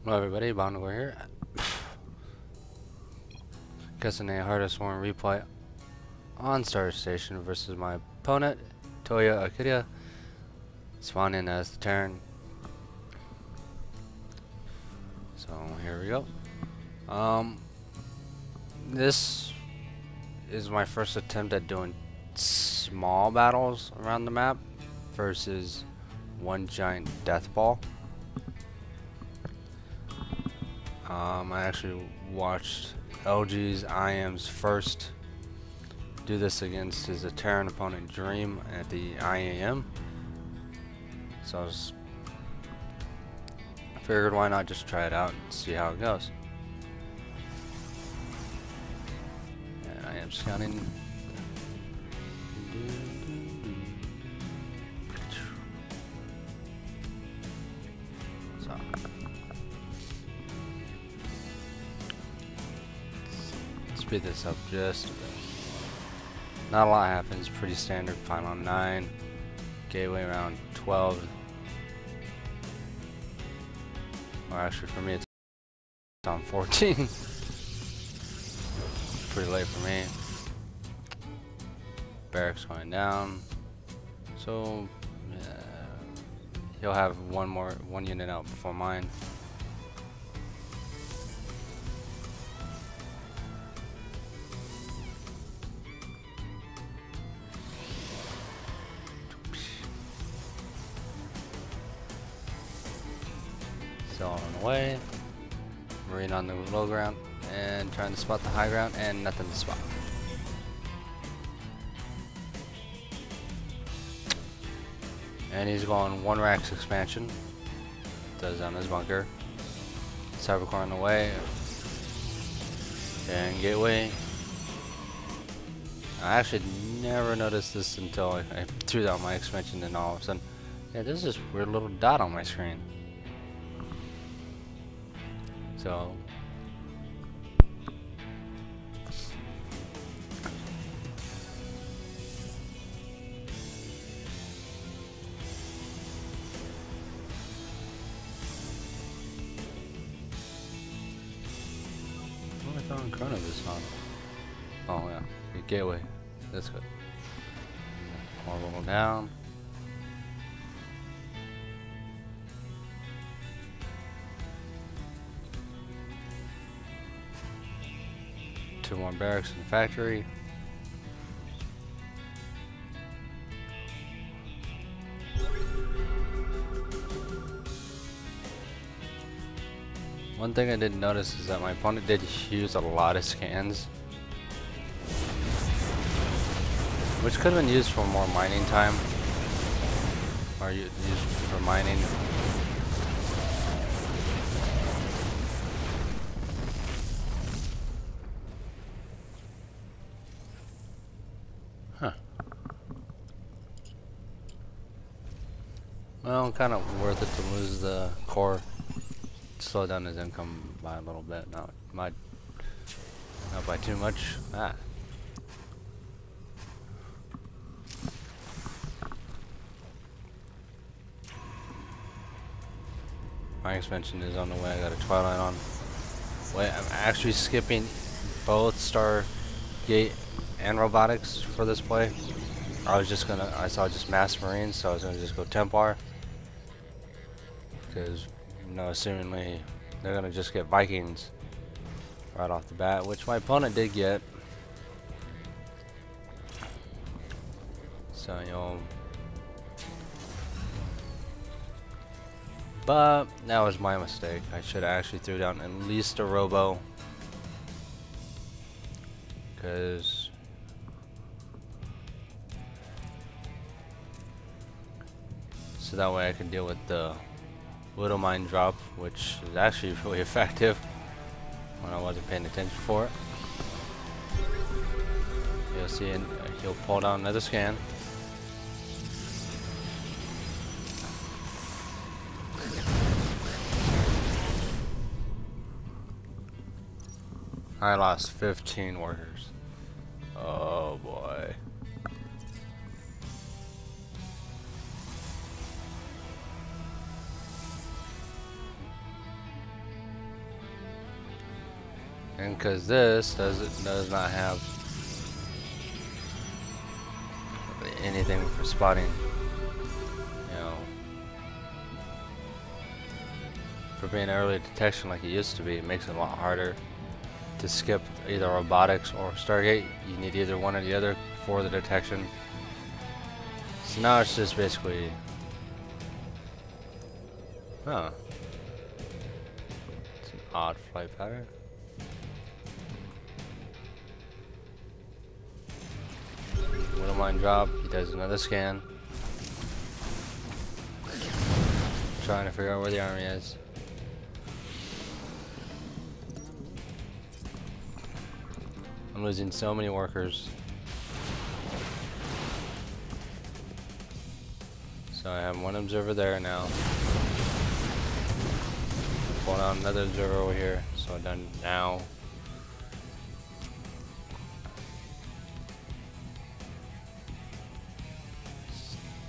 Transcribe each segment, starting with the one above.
Hello everybody, Bomdagor here. Guessing a hardest one replay on Star Station versus my opponent, TouyaAkira, spawning as the Terran. So here we go. This is my first attempt at doing small battles around the map versus one giant death ball. I actually watched LG's IM's first do this against his Terran opponent Dream at the IAM. So I figured why not just try it out and see how it goes. And I am scouting. So speed this up just a bit. Not a lot happens, pretty standard. Final 9, gateway around 12. Or actually for me it's on 14. Pretty late for me. Barracks going down. So he'll have one unit out before mine. Still on the way. Marine on the low ground and trying to spot the high ground and nothing to spot. And he's going one racks expansion. Does on his bunker. Cybercore on the way. And gateway. I actually never noticed this until I threw down my expansion, and all of a sudden, yeah, there's this weird little dot on my screen. So what am I throwing Chrono this on? Oh yeah, good gateway. That's good. More level down. Two more barracks in the factory. One thing I did notice is that my opponent did use a lot of scans, which could have been used for more mining time, or used for mining. Huh. Well, kind of worth it to lose the core. Slow down his income by a little bit. Not by too much. Ah. My expansion is on the way. I got a Twilight on. Wait, I'm actually skipping both Stargate and Robotics for this play. I saw just Mass Marines, so I was gonna just go Templar. Because, you know, assumingly they're gonna just get Vikings right off the bat, which my opponent did get. So, you know, but that was my mistake. I should have actually threw down at least a Robo, because so that way I can deal with the Widow Mine drop, which is actually really effective when I wasn't paying attention for it. You'll see, he'll pull down another scan. I lost 15 workers. Oh boy. And because this does not have anything for spotting, you know, for being early detection like it used to be, it makes it a lot harder to skip either robotics or Stargate. You need either one or the other for the detection. So now it's just basically, huh? It's an odd flight pattern. Wouldn't mind drop. He does another scan. Trying to figure out where the army is. I'm losing so many workers. So I have one observer there now. Pull down another observer over here. So I'm done now.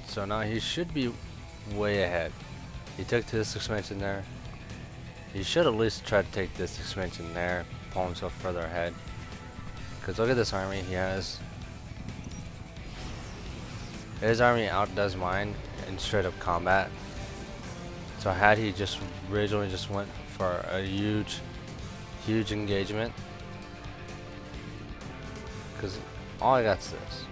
So now he should be way ahead. He took this expansion there. He should at least try to take this expansion there, pull himself further ahead. Because look at this army he has. His army outdoes mine in straight up combat. So had he just originally just went for a huge engagement. Because all I got is this.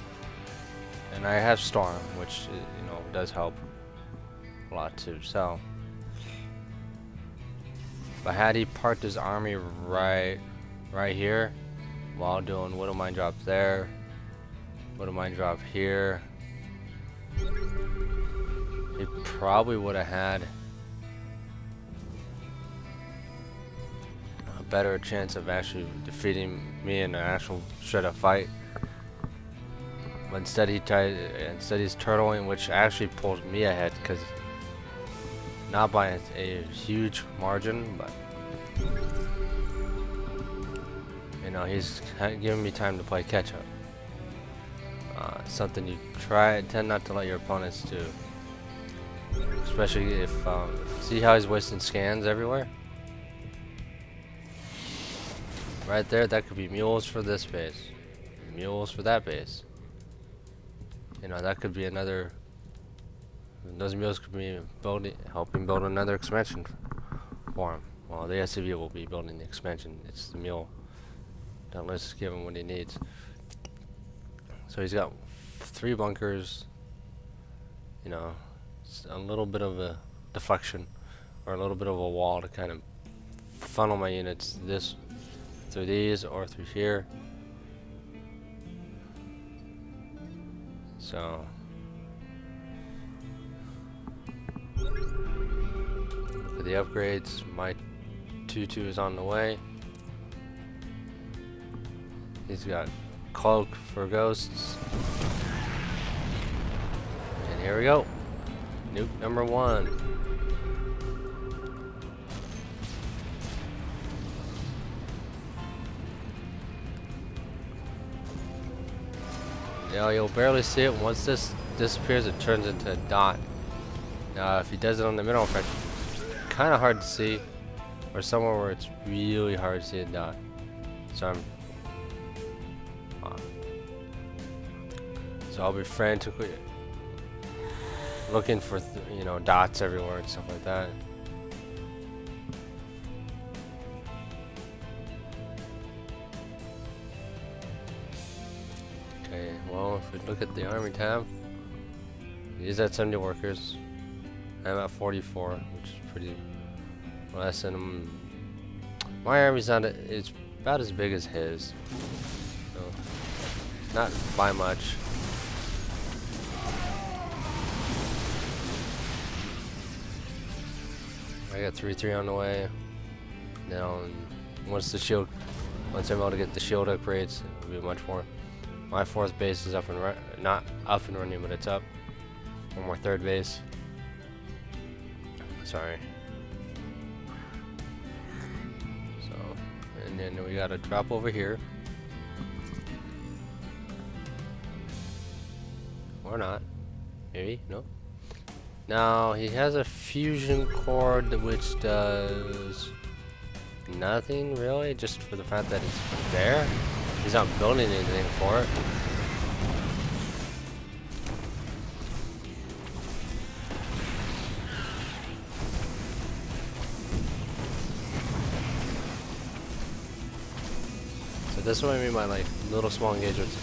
And I have Storm, which, you know, does help a lot too. So, but had he parked his army right here, while doing Widow Mine drop there, Widow Mine drop here, he probably would have had a better chance of actually defeating me in an actual straight up fight. But instead he's turtling, which actually pulls me ahead, because not by a huge margin, but you know, he's giving me time to play catch up. Something you tend not to let your opponents do, especially if see how he's wasting scans everywhere. Right there, that could be mules for this base, mules for that base. You know, that could be another. Those mules could be helping build another expansion for him. Well, the SCV will be building the expansion. It's the mule. Don't let's give him what he needs. So he's got 3 bunkers. You know, a little bit of a deflection, or a little bit of a wall to kind of funnel my units this through these or through here. So for the upgrades, my 2-2 is on the way. He's got cloak for ghosts. And here we go. Nuke number 1. Now you'll barely see it. Once this disappears, it turns into a dot. Now if he does it on the middle front, kind of hard to see, or somewhere where it's really hard to see a dot. So I'll be frantically looking for you know, dots everywhere and stuff like that. Okay, well, if we look at the army tab, he's at 70 workers. I'm at 44, which is pretty less than my army's not. It's about as big as his, so not by much. I got 3-3 on the way. Now, once I'm able to get the shield upgrades, it'll be much more. My 4th base is up and not up and running, but it's up. One more 3rd base. Sorry. So, and then we got a drop over here. Or not. Maybe, no. Now he has a fusion core which does nothing really, just for the fact that it's there. He's not building anything for it. So this is what I mean by like little small engagements.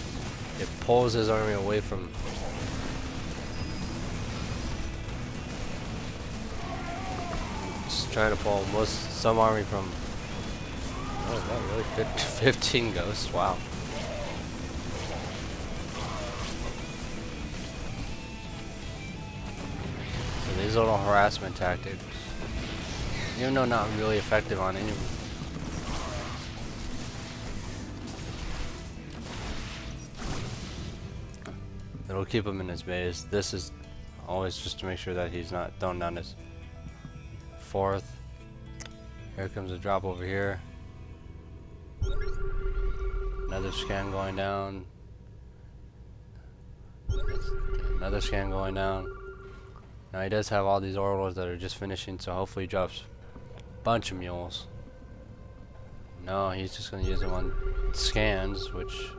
It pulls his army away from. Just trying to pull some army from. Oh, is that really 15 ghosts? Wow. So these little harassment tactics, even though not really effective on anyone. It'll keep him in his base. This is always just to make sure that he's not thrown down his fourth. Here comes a drop over here. Another scan going down. Another scan going down. Now he does have all these orbitals that are just finishing, so hopefully he drops a bunch of mules. No, he's just going to use them on scans, which...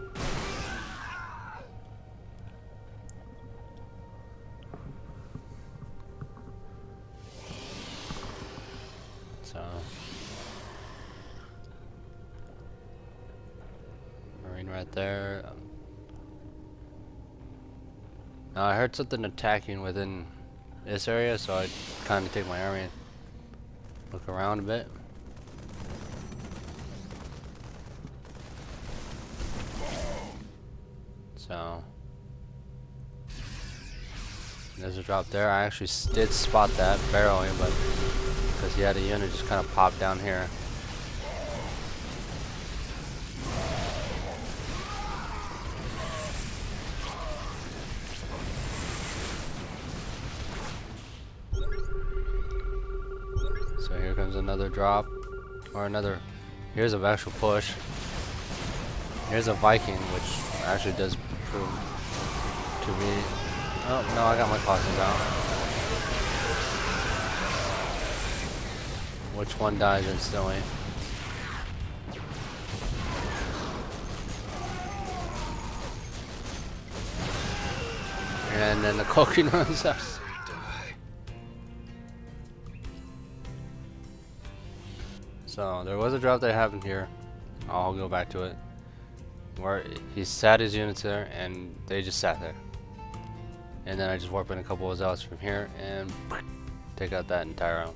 So... Marine right there. Now I heard something attacking within this area, so I kind of take my army and look around a bit. So there's a drop there. I actually did spot that barreling, but because he had a unit just kind of pop down here. So here comes another drop, or another. Here's a actual push. Here's a Viking, which actually does prove to be. Oh no, I got my cautions out. Which one dies instantly? And then the Kokin runs out. So there was a drop that happened here. I'll go back to it. Where he sat his units there and they just sat there. And then I just warp in a couple of zealots from here and take out that entire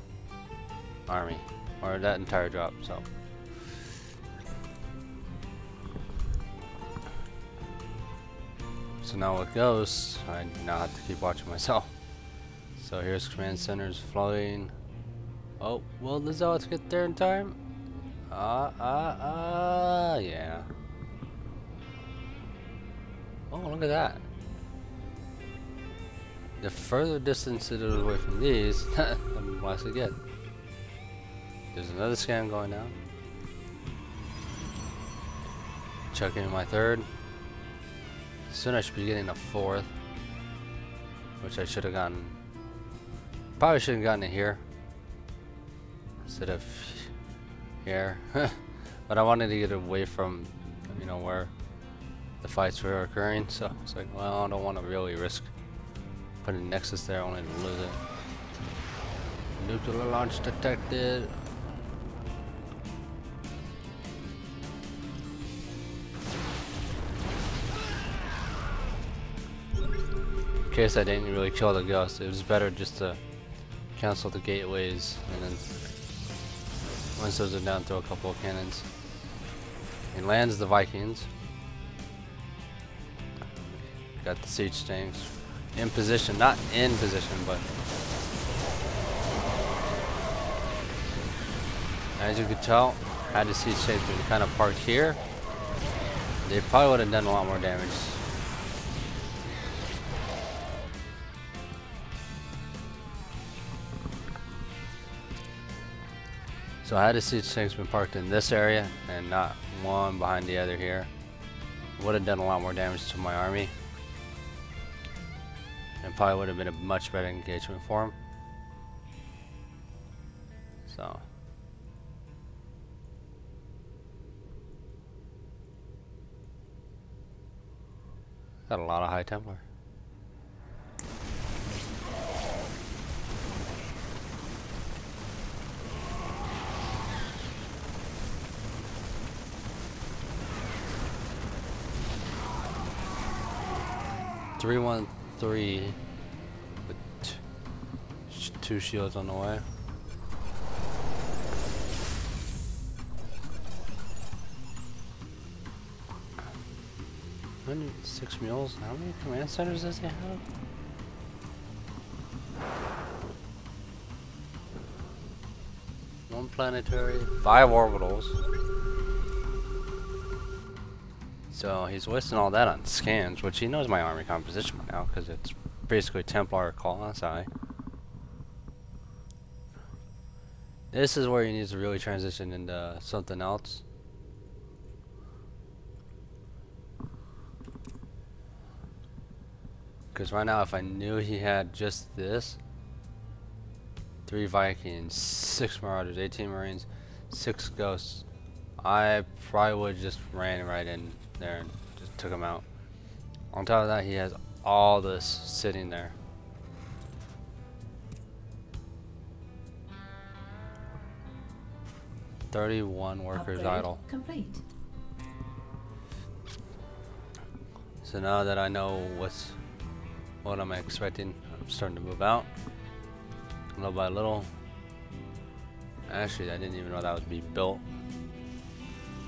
army. Or that entire drop, so. So now with Ghosts, I now have to keep watching myself. So here's command centers floating. Oh, will the zealots get there in time? Yeah. Oh, look at that. The further distance it is away from these, the less I get. There's another scan going down. Chucking in my third. Soon I should be getting a fourth, which I should have gotten. Probably should have gotten it here instead of here. But I wanted to get away from, you know, where the fights were occurring. So it's like, well, I don't want to really risk putting Nexus there only to lose it. Nuclear launch detected. In case I didn't really kill the ghost, it was better just to cancel the gateways and then once those are down, throw a couple of cannons. And lands the Vikings. Got the siege tanks in position, not in position, but as you could tell, had the siege tanks been kind of parked here, they probably would have done a lot more damage. So I had the siege tanks been parked in this area and not one behind the other here. Would have done a lot more damage to my army. And probably would have been a much better engagement for him. So Got a lot of high Templar. Three 1-3 with two shields on the way. Six mules. How many command centers does he have? One planetary, 5 orbitals. So he's wasting all that on scans, which he knows my army composition by now, because it's basically Templar colossi. This is where he needs to really transition into something else. Because right now, if I knew he had just this, 3 Vikings, 6 Marauders, 18 Marines, 6 Ghosts, I probably would just ran right in there and just took him out. On top of that, he has all this sitting there. "31 workers idle." Complete. So now that I know what I'm expecting, I'm starting to move out little by little. Actually, I didn't even know that would be built,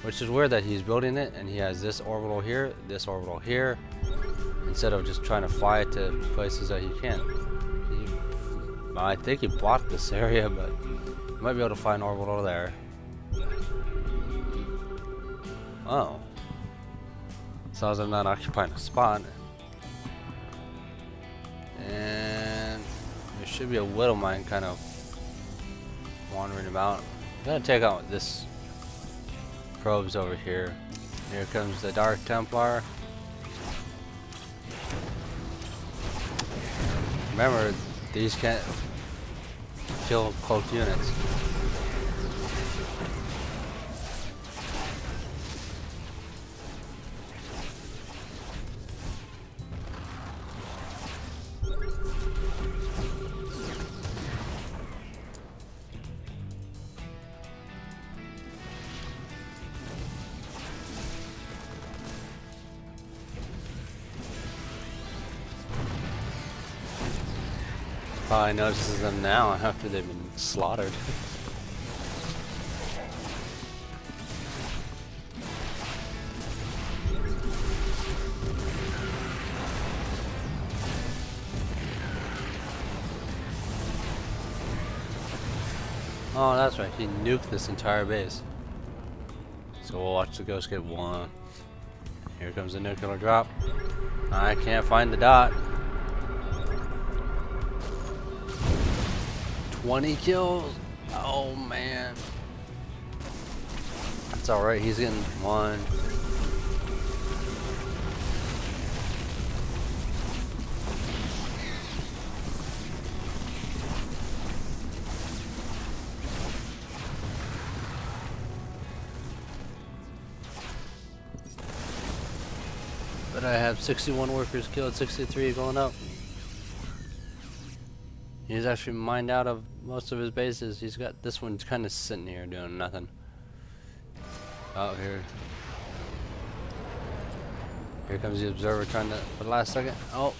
which is weird that he's building it and he has this orbital here, instead of just trying to fly it to places that he can. I think he blocked this area, but you might be able to find an orbital there. Oh, as long as I'm not occupying a spot. And there should be a Widow Mine kind of wandering about. I'm gonna take out this probes over here. Here comes the Dark Templar. Remember, these can't kill cloaked units. Probably notices them now after they've been slaughtered. Oh, that's right. He nuked this entire base. So we'll watch the Ghost get one. Here comes the nuclear drop. I can't find the dot. 20 kills. Oh man. That's alright, he's getting one. But I have 61 workers killed, 63 going up. He's actually mined out of most of his bases. He's got this one kind of sitting here doing nothing. Out here. Here comes the observer trying to, for the last second. Oh.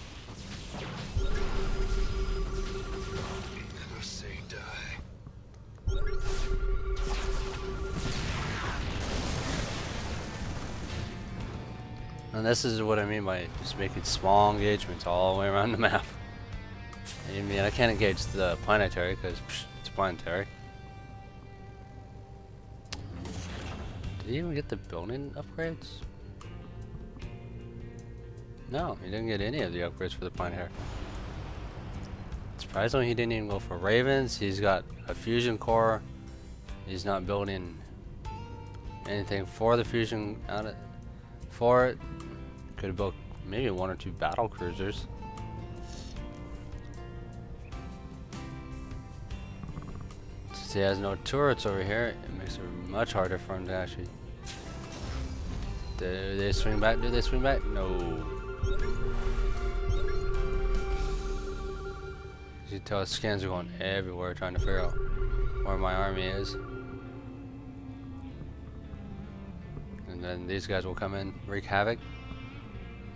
And this is what I mean by just making small engagements all the way around the map. I mean, I can't engage the planetary because it's planetary. Did he even get the building upgrades? No, he didn't get any of the upgrades for the planetary. Surprisingly, he didn't even go for Ravens. He's got a fusion core. He's not building anything for the fusion out of for it. Could have built maybe 1 or 2 battle cruisers. Since he has no turrets over here, it makes it much harder for him to actually. Do they swing back? Do they swing back? No. You can tell scans are going everywhere trying to figure out where my army is. And then these guys will come in, wreak havoc.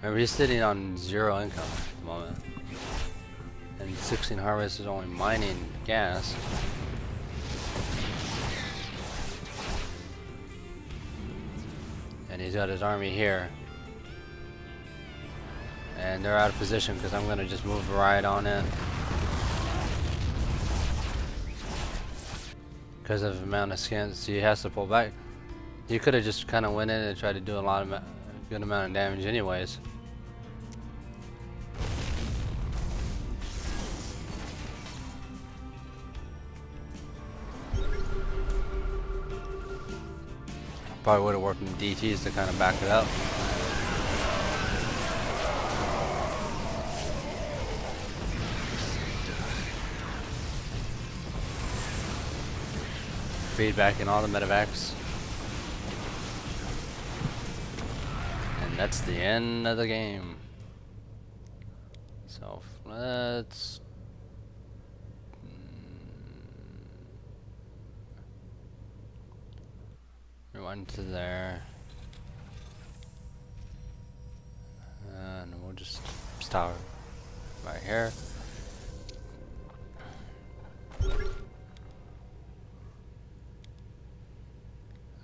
Remember, he's sitting on 0 income at the moment. And 16 Harvest is only mining gas. And he's got his army here. And they're out of position because I'm going to just move right on in. Because of the amount of scans, so he has to pull back. You could have just kind of went in and tried to do a good amount of damage anyways. Probably would have worked in DTs to kind of back it up. Feedback in all the medevacs. And that's the end of the game. So let's rewind to there. And we'll just start right here.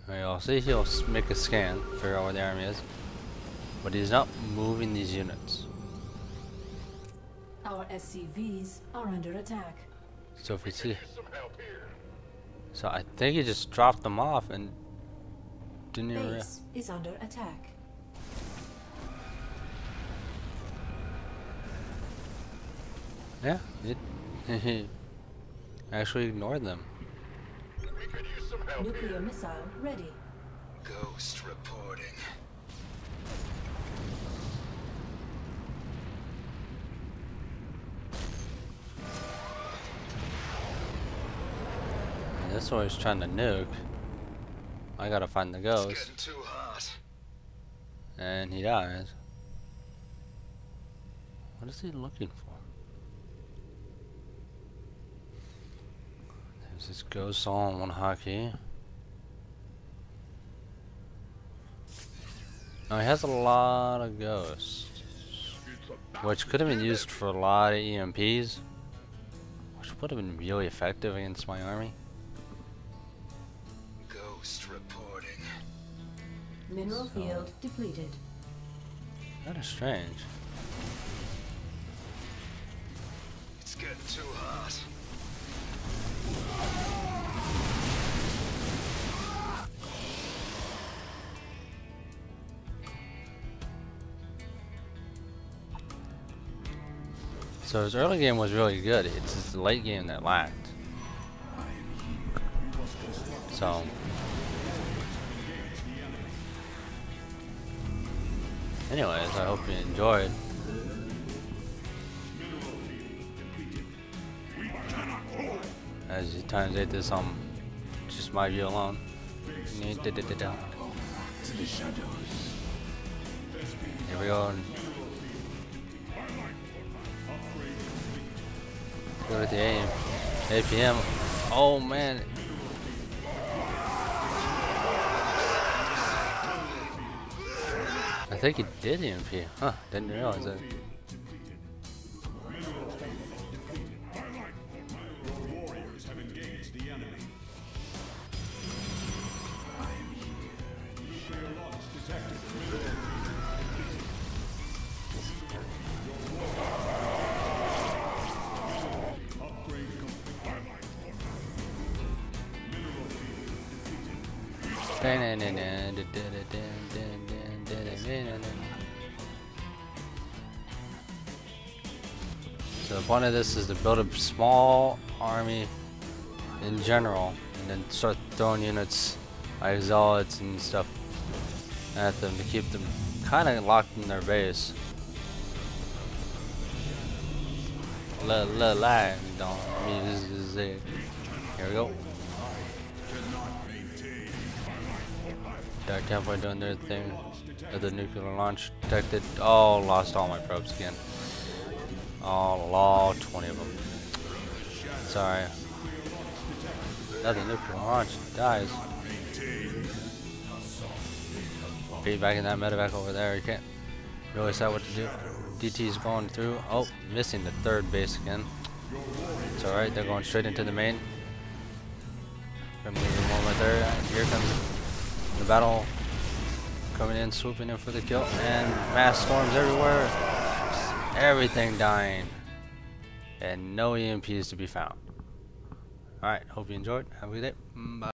You'll see he'll make a scan, figure out where the army is, but he's not moving these units. Our SCVs are under attack. So if we see, so I think he just dropped them off and didn't even Base is under attack. Yeah, he actually ignored them. Nuclear missile ready. Ghost reporting. And this one is trying to nuke. I gotta find the ghost. It's getting too hot. And he dies. What is he looking for? There's this ghost all in one hotkey. Now he has a lot of ghosts, which could have been used for a lot of EMPs, which would have been really effective against my army. Ghost reporting. Mineral field depleted. That is strange. It's getting too hot. So his early game was really good. It's his late game that lacked. So anyways, I hope you enjoyed. As you times 8 this on just my view alone. Here we go. Go to the APM. Oh man. I think he did EMP. Huh, didn't realize that. So the point of this is to build a small army in general, and then start throwing units like zealots and stuff at them to keep them kind of locked in their base. Lag, don't music. Here we go. Campfire doing their thing. The nuclear launch detected. Oh, lost all my probes again. All 20 of them. Sorry. Another nuclear launch dies. Be back in that medevac over there. You can't really decide what to do. DT's going through. Oh, missing the third base again. It's alright, they're going straight into the main. Gonna leave one right there. Here comes the battle. Coming in, swooping in for the kill. And mass storms everywhere. Everything dying. And no EMPs to be found. Alright, hope you enjoyed. Have a good day. Bye.